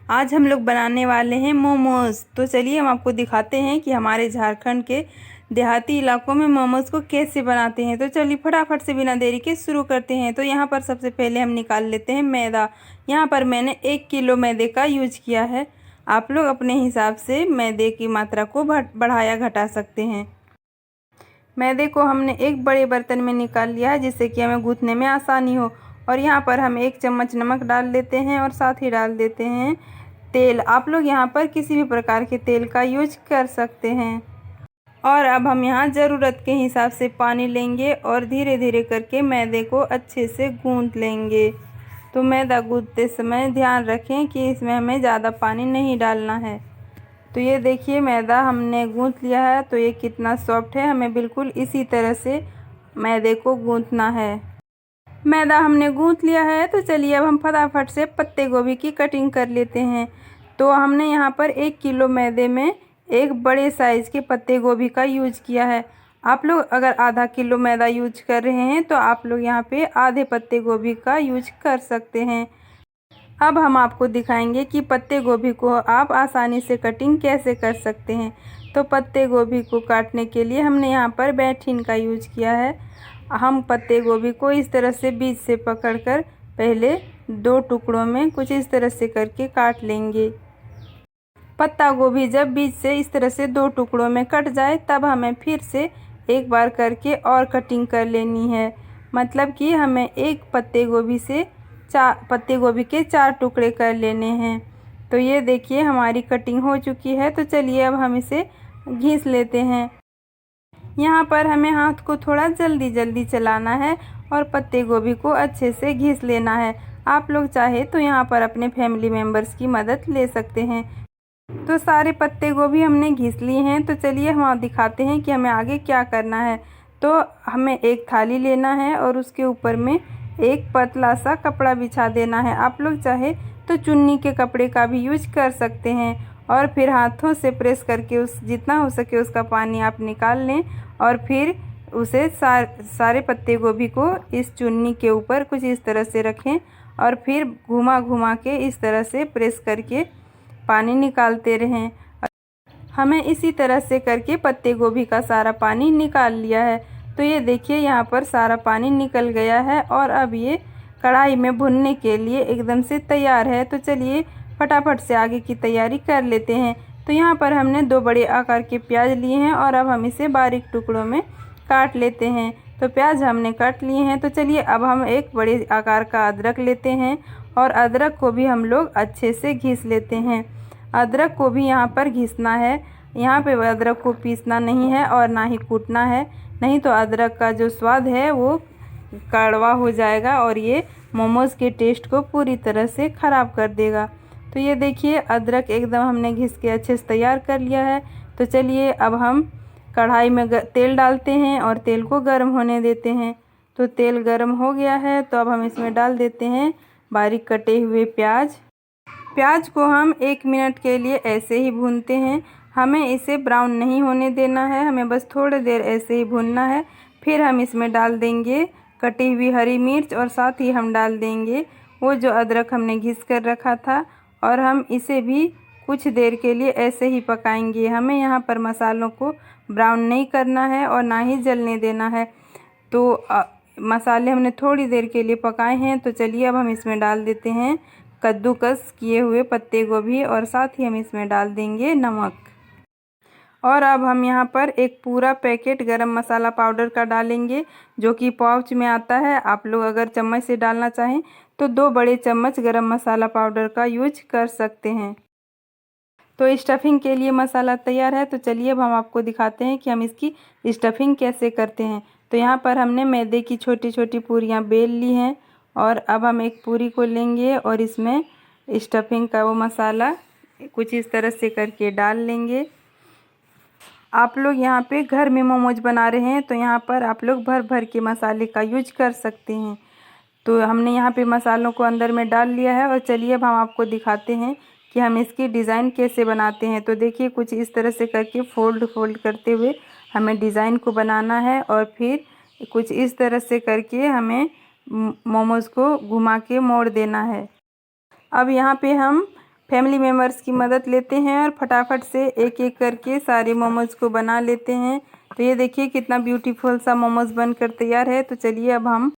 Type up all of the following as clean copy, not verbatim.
आज हम लोग बनाने वाले हैं मोमोज़। तो चलिए हम आपको दिखाते हैं कि हमारे झारखंड के देहाती इलाकों में मोमोज़ को कैसे बनाते हैं। तो चलिए फटाफट से बिना देरी के शुरू करते हैं। तो यहाँ पर सबसे पहले हम निकाल लेते हैं मैदा। यहाँ पर मैंने 1 किलो मैदे का यूज किया है। आप लोग अपने हिसाब से मैदे की मात्रा को बढ़ाया घटा सकते हैं। मैदे को हमने एक बड़े बर्तन में निकाल लिया है जिससे कि हमें गूँथने में आसानी हो। और यहाँ पर हम 1 चम्मच नमक डाल देते हैं और साथ ही डाल देते हैं तेल। आप लोग यहाँ पर किसी भी प्रकार के तेल का यूज कर सकते हैं। और अब हम यहाँ ज़रूरत के हिसाब से पानी लेंगे और धीरे धीरे करके मैदे को अच्छे से गूँथ लेंगे। तो मैदा गूँथते समय ध्यान रखें कि इसमें हमें ज़्यादा पानी नहीं डालना है। तो ये देखिए मैदा हमने गूँथ लिया है। तो ये कितना सॉफ्ट है, हमें बिल्कुल इसी तरह से मैदे को गूँथना है। मैदा हमने गूँथ लिया है। तो चलिए अब हम फटाफट से पत्ते गोभी की कटिंग कर लेते हैं। तो हमने यहाँ पर 1 किलो मैदे में एक बड़े साइज़ के पत्ते गोभी का यूज किया है। आप लोग अगर आधा किलो मैदा यूज कर रहे हैं तो आप लोग यहाँ पे आधे पत्ते गोभी का यूज कर सकते हैं। अब हम आपको दिखाएंगे कि पत्ते गोभी को आप आसानी से कटिंग कैसे कर सकते हैं। तो पत्ते गोभी को काटने के लिए हमने यहाँ पर बैठीन का यूज किया है। हम पत्ते गोभी को इस तरह से बीच से पकड़कर पहले 2 टुकड़ों में कुछ इस तरह से करके काट लेंगे। पत्ता गोभी जब बीच से इस तरह से 2 टुकड़ों में कट जाए तब हमें फिर से एक बार करके और कटिंग कर लेनी है। मतलब कि हमें एक पत्ते गोभी से पत्ते गोभी के 4 टुकड़े कर लेने हैं। तो ये देखिए हमारी कटिंग हो चुकी है। तो चलिए अब हम इसे घिस लेते हैं। यहाँ पर हमें हाथ को थोड़ा जल्दी जल्दी चलाना है और पत्ते गोभी को अच्छे से घिस लेना है। आप लोग चाहे तो यहाँ पर अपने फैमिली मेम्बर्स की मदद ले सकते हैं। तो सारे पत्ते गोभी हमने घिस लिए हैं। तो चलिए हम आप दिखाते हैं कि हमें आगे क्या करना है। तो हमें एक थाली लेना है और उसके ऊपर में एक पतला सा कपड़ा बिछा देना है। आप लोग चाहे तो चुन्नी के कपड़े का भी यूज कर सकते हैं। और फिर हाथों से प्रेस करके उस जितना हो सके उसका पानी आप निकाल लें और फिर उसे सारे पत्ते गोभी को इस चुन्नी के ऊपर कुछ इस तरह से रखें और फिर घुमा घुमा के इस तरह से प्रेस करके पानी निकालते रहें। हमें इसी तरह से करके पत्ते गोभी का सारा पानी निकाल लिया है। तो ये देखिए यहाँ पर सारा पानी निकल गया है और अब ये कढ़ाई में भुनने के लिए एकदम से तैयार है। तो चलिए फटाफट से आगे की तैयारी कर लेते हैं। तो यहाँ पर हमने 2 बड़े आकार के प्याज लिए हैं और अब हम इसे बारीक टुकड़ों में काट लेते हैं। तो प्याज हमने काट लिए हैं। तो चलिए अब हम एक बड़े आकार का अदरक लेते हैं और अदरक को भी हम लोग अच्छे से घिस लेते हैं। अदरक को भी यहाँ पर घिसना है। यहाँ पे अदरक को पीसना नहीं है और ना ही कूटना है, नहीं तो अदरक का जो स्वाद है वो कड़वा हो जाएगा और ये मोमोज़ के टेस्ट को पूरी तरह से ख़राब कर देगा। तो ये देखिए अदरक एकदम हमने घिस के अच्छे से तैयार कर लिया है। तो चलिए अब हम कढ़ाई में तेल डालते हैं और तेल को गर्म होने देते हैं। तो तेल गर्म हो गया है। तो अब हम इसमें डाल देते हैं बारीक कटे हुए प्याज। प्याज को हम 1 मिनट के लिए ऐसे ही भूनते हैं। हमें इसे ब्राउन नहीं होने देना है, हमें बस थोड़ी देर ऐसे ही भूनना है। फिर हम इसमें डाल देंगे कटी हुई हरी मिर्च और साथ ही हम डाल देंगे वो जो अदरक हमने घिस कर रखा था और हम इसे भी कुछ देर के लिए ऐसे ही पकाएंगे। हमें यहाँ पर मसालों को ब्राउन नहीं करना है और ना ही जलने देना है। तो मसाले हमने थोड़ी देर के लिए पकाए हैं। तो चलिए अब हम इसमें डाल देते हैं कद्दूकस किए हुए पत्ते गोभी और साथ ही हम इसमें डाल देंगे नमक। और अब हम यहाँ पर एक पूरा पैकेट गरम मसाला पाउडर का डालेंगे जो कि पाउच में आता है। आप लोग अगर चम्मच से डालना चाहें तो 2 बड़े चम्मच गरम मसाला पाउडर का यूज कर सकते हैं। तो स्टफिंग के लिए मसाला तैयार है। तो चलिए अब हम आपको दिखाते हैं कि हम इसकी स्टफिंग कैसे करते हैं। तो यहाँ पर हमने मैदे की छोटी छोटी पूरियाँ बेल ली हैं और अब हम एक पूरी को लेंगे और इसमें स्टफिंग का वो मसाला कुछ इस तरह से करके डाल लेंगे। आप लोग यहाँ पे घर में मोमोज बना रहे हैं तो यहाँ पर आप लोग भर भर के मसाले का यूज कर सकते हैं। तो हमने यहाँ पे मसालों को अंदर में डाल लिया है और चलिए अब हम आपको दिखाते हैं कि हम इसकी डिज़ाइन कैसे बनाते हैं। तो देखिए कुछ इस तरह से करके फोल्ड करते हुए हमें डिज़ाइन को बनाना है और फिर कुछ इस तरह से करके हमें मोमोज़ को घुमा के मोड़ देना है। अब यहाँ पे हम फैमिली मेम्बर्स की मदद लेते हैं और फटाफट से एक एक करके सारे मोमोज़ को बना लेते हैं। तो ये देखिए कितना ब्यूटीफुल सा मोमोज़ बनकर तैयार है। तो चलिए अब हम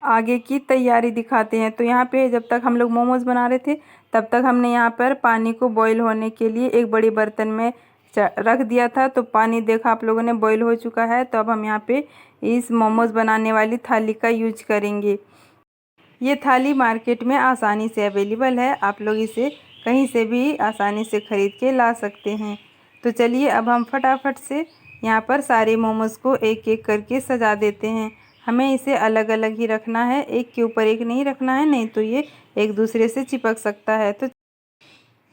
आगे की तैयारी दिखाते हैं। तो यहाँ पे जब तक हम लोग मोमोज़ बना रहे थे तब तक हमने यहाँ पर पानी को बॉईल होने के लिए एक बड़े बर्तन में रख दिया था। तो पानी देखा आप लोगों ने बॉईल हो चुका है। तो अब हम यहाँ पे इस मोमोज़ बनाने वाली थाली का यूज करेंगे। ये थाली मार्केट में आसानी से अवेलेबल है, आप लोग इसे कहीं से भी आसानी से ख़रीद के ला सकते हैं। तो चलिए अब हम फटाफट से यहाँ पर सारे मोमोज़ को एक एक करके सजा देते हैं। हमें इसे अलग अलग ही रखना है, एक के ऊपर एक नहीं रखना है, नहीं तो ये एक दूसरे से चिपक सकता है। तो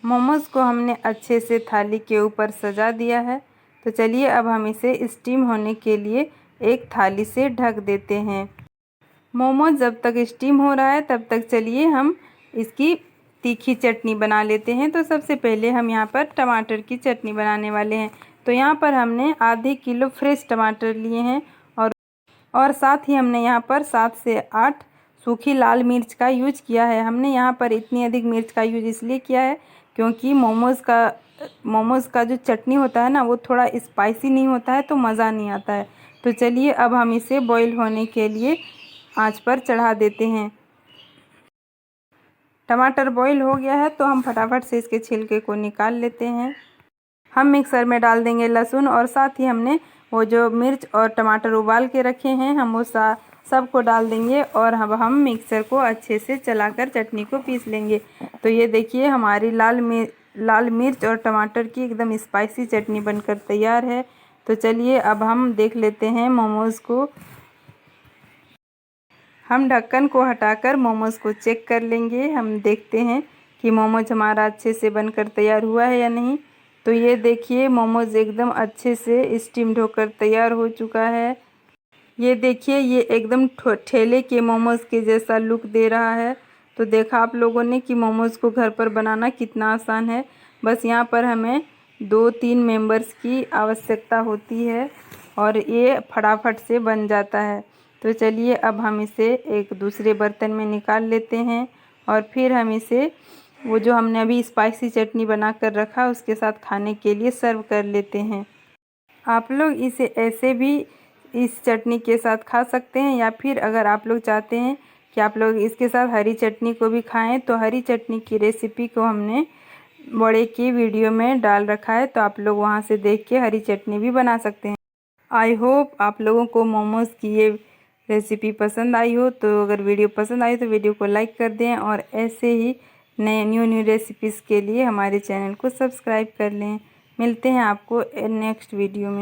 मोमोज़ को हमने अच्छे से थाली के ऊपर सजा दिया है। तो चलिए अब हम इसे स्टीम होने के लिए एक थाली से ढक देते हैं। मोमोज़ जब तक स्टीम हो रहा है तब तक चलिए हम इसकी तीखी चटनी बना लेते हैं। तो सबसे पहले हम यहाँ पर टमाटर की चटनी बनाने वाले हैं। तो यहाँ पर हमने आधे किलो फ्रेश टमाटर लिए हैं और साथ ही हमने यहाँ पर 7 से 8 सूखी लाल मिर्च का यूज किया है। हमने यहाँ पर इतनी अधिक मिर्च का यूज इसलिए किया है क्योंकि मोमोज़ का जो चटनी होता है ना वो थोड़ा स्पाइसी नहीं होता है तो मज़ा नहीं आता है। तो चलिए अब हम इसे बॉईल होने के लिए आंच पर चढ़ा देते हैं। टमाटर बॉईल हो गया है तो हम फटाफट से इसके छिलके को निकाल लेते हैं। हम मिक्सर में डाल देंगे लहसुन और साथ ही हमने वो जो मिर्च और टमाटर उबाल के रखे हैं हम वो सब को डाल देंगे और अब हम मिक्सर को अच्छे से चलाकर चटनी को पीस लेंगे। तो ये देखिए हमारी लाल मिर्च और टमाटर की एकदम स्पाइसी चटनी बनकर तैयार है। तो चलिए अब हम देख लेते हैं मोमोज़ को। हम ढक्कन को हटाकर मोमोज़ को चेक कर लेंगे। हम देखते हैं कि मोमोज़ हमारा अच्छे से बनकर तैयार हुआ है या नहीं। तो ये देखिए मोमोज़ एकदम अच्छे से स्टीम्ड होकर तैयार हो चुका है। ये देखिए ये एकदम ठेले के मोमोज़ के जैसा लुक दे रहा है। तो देखा आप लोगों ने कि मोमोज़ को घर पर बनाना कितना आसान है। बस यहाँ पर हमें 2-3 मेंबर्स की आवश्यकता होती है और ये फटाफट से बन जाता है। तो चलिए अब हम इसे एक दूसरे बर्तन में निकाल लेते हैं और फिर हम इसे वो जो हमने अभी स्पाइसी चटनी बना कर रखा उसके साथ खाने के लिए सर्व कर लेते हैं। आप लोग इसे ऐसे भी इस चटनी के साथ खा सकते हैं या फिर अगर आप लोग चाहते हैं कि आप लोग इसके साथ हरी चटनी को भी खाएं तो हरी चटनी की रेसिपी को हमने बड़े की वीडियो में डाल रखा है, तो आप लोग वहां से देख के हरी चटनी भी बना सकते हैं। आई होप आप लोगों को मोमोज़ की ये रेसिपी पसंद आई हो। तो अगर वीडियो पसंद आई तो वीडियो को लाइक कर दें और ऐसे ही नए न्यू रेसिपीज़ के लिए हमारे चैनल को सब्सक्राइब कर लें। मिलते हैं आपको नेक्स्ट वीडियो में।